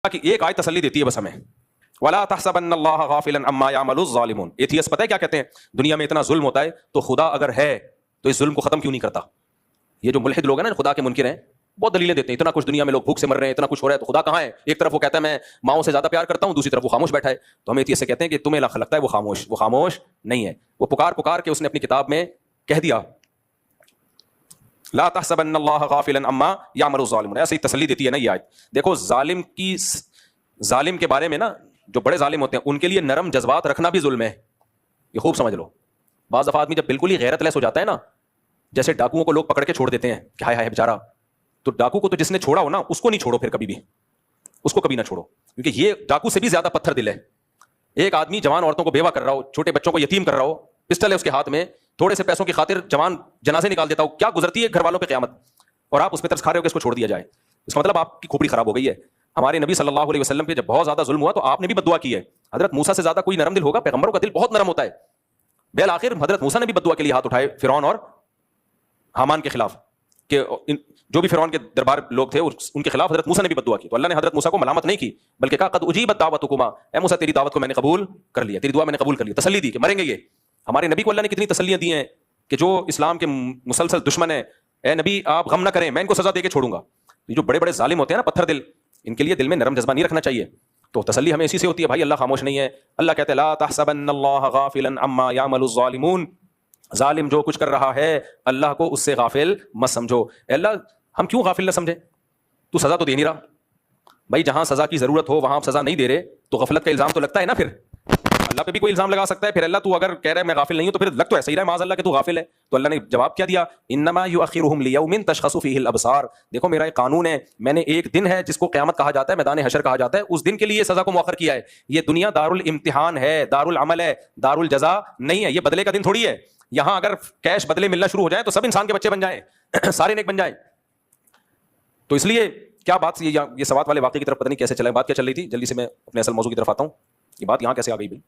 کی ایک آیت تسلی دیتی ہے بس ہمیں, وَلَا تَحْسَبَنَّ اللَّهَ غَافِلًا عَمَّا يَعْمَلُ الظَّالِمُونَ. ایتھیسٹ پتہ ہے کیا کہتے ہیں, دنیا میں اتنا ظلم ہوتا ہے تو خدا اگر ہے تو اس ظلم کو ختم کیوں نہیں کرتا. یہ جو ملحد لوگ ہیں نا, خدا کے منکر ہیں, بہت دلیلیں دیتے ہیں, اتنا کچھ دنیا میں لوگ بھوک سے مر رہے ہیں, اتنا کچھ ہو رہا ہے, تو خدا کہاں ہے. ایک طرف وہ کہتا ہے میں ماؤں سے زیادہ پیار کرتا ہوں, دوسری طرف وہ خاموش بیٹھا ہے. تو ہم ایتھیسٹ سے کہتے ہیں کہ تمہیں لگتا ہے وہ خاموش نہیں ہے. وہ پکار کے اس نے اپنی کتاب میں کہہ دیا لا تحسبن اللہ غافلا عما یعمل الظالمون. ایسے ہی تسلی دیتی ہے نا یہ آیت. دیکھو ظالم کے بارے میں نا, جو بڑے ظالم ہوتے ہیں ان کے لیے نرم جذبات رکھنا بھی ظلم ہے, یہ خوب سمجھ لو. بعض دفعہ آدمی جب بالکل ہی غیرت لیس ہو جاتا ہے نا, جیسے ڈاکوؤں کو لوگ پکڑ کے چھوڑ دیتے ہیں کہ ہائے ہائے بیچارہ, تو ڈاکو کو تو جس نے چھوڑا ہو نا اس کو نہیں چھوڑو, پھر کبھی بھی اس کو کبھی نہ چھوڑو, کیونکہ یہ ڈاکو سے بھی زیادہ پتھر دل ہے. ایک آدمی جوان عورتوں کو بیوہ کر رہا ہو, چھوٹے بچوں کو یتیم کر رہا ہو, پسٹل ہے اس کے ہاتھ میں, تھوڑے سے پیسوں کی خاطر جوان جنازے نکال دیتا ہو, کیا گزرتی ہے گھر والوں پہ قیامت, اور آپ اس پہ ترس کھا رہے ہو کہ اس کو چھوڑ دیا جائے. اس کا مطلب آپ کی کھوپڑی خراب ہو گئی ہے. ہمارے نبی صلی اللہ علیہ وسلم پہ جب بہت زیادہ ظلم ہوا تو آپ نے بھی بد دعا کی ہے. حضرت موسیٰ سے زیادہ کوئی نرم دل ہوگا؟ پیغمبروں کا دل بہت نرم ہوتا ہے. بالآخر حضرت موسیٰ نے بھی بد دعا کے لیے ہاتھ اٹھائے فرعون اور حامان کے خلاف, کہ جو بھی فرعون کے دربار لوگ تھے ان کے خلاف حضرت موسیٰ نے بھی بد دعا کی. تو اللہ نے حضرت موسیٰ کو ملامت نہیں کی, بلکہ کہا قد اجیبت دعوتکما, اے موسیٰ تیری دعوت کو میں نے قبول کر لیا, تیری دعا میں نے قبول کر لیا. تسلی دی کہ مریں گے یہ. ہمارے نبی کو اللہ نے کتنی تسلیاں دی ہیں کہ جو اسلام کے مسلسل دشمن ہیں, اے نبی آپ غم نہ کریں, میں ان کو سزا دے کے چھوڑوں گا. یہ جو بڑے بڑے ظالم ہوتے ہیں نا پتھر دل, ان کے لیے دل میں نرم جذبہ نہیں رکھنا چاہیے. تو تسلی ہمیں اسی سے ہوتی ہے بھائی, اللہ خاموش نہیں ہے. اللہ کہتے ہیں لا تحسبن اللہ غافلا عما یعمل الظالمون, ظالم جو کچھ کر رہا ہے اللہ کو اس سے غافل مت سمجھو. اے اللہ ہم کیوں غافل نہ سمجھے, تو سزا تو دے نہیں رہا بھائی. جہاں سزا کی ضرورت ہو وہاں آپ سزا نہیں دے رہے تو غفلت کا الزام تو لگتا ہے نا. پھر اللہ پہ بھی کوئی الزام لگا سکتا ہے, پھر اللہ تو اگر کہہ رہا ہے میں غافل نہیں ہوں تو پھر لگ تو ایسا ہی رہا ہے معاذ اللہ کہ تو غافل ہے. تو اللہ نے جواب کیا دیا, انما یؤخرهم لیوم تشخص فیہ الابصار. دیکھو میرا ایک قانون ہے, میں نے ایک دن ہے جس کو قیامت کہا جاتا ہے, میدان حشر کہا جاتا ہے, اس دن کے لیے سزا کو مؤخر کیا ہے. یہ دنیا دار الامتحان ہے, دار العمل ہے, دار الجزا نہیں ہے. یہ بدلے کا دن تھوڑی ہے. یہاں اگر کیش بدلے ملنا شروع ہو جائے تو سب انسان کے بچے بن جائیں, سارے نیک بن جائیں. تو اس لیے کیا بات, یہ سوات والے واقعے کی طرف پتہ نہیں کیسے چلا, بات کیا چل رہی تھی, جلدی سے میں اپنے اصل موضوع کی طرف آتا ہوں. یہ بات یہاں کیسے آ گئی بھائی؟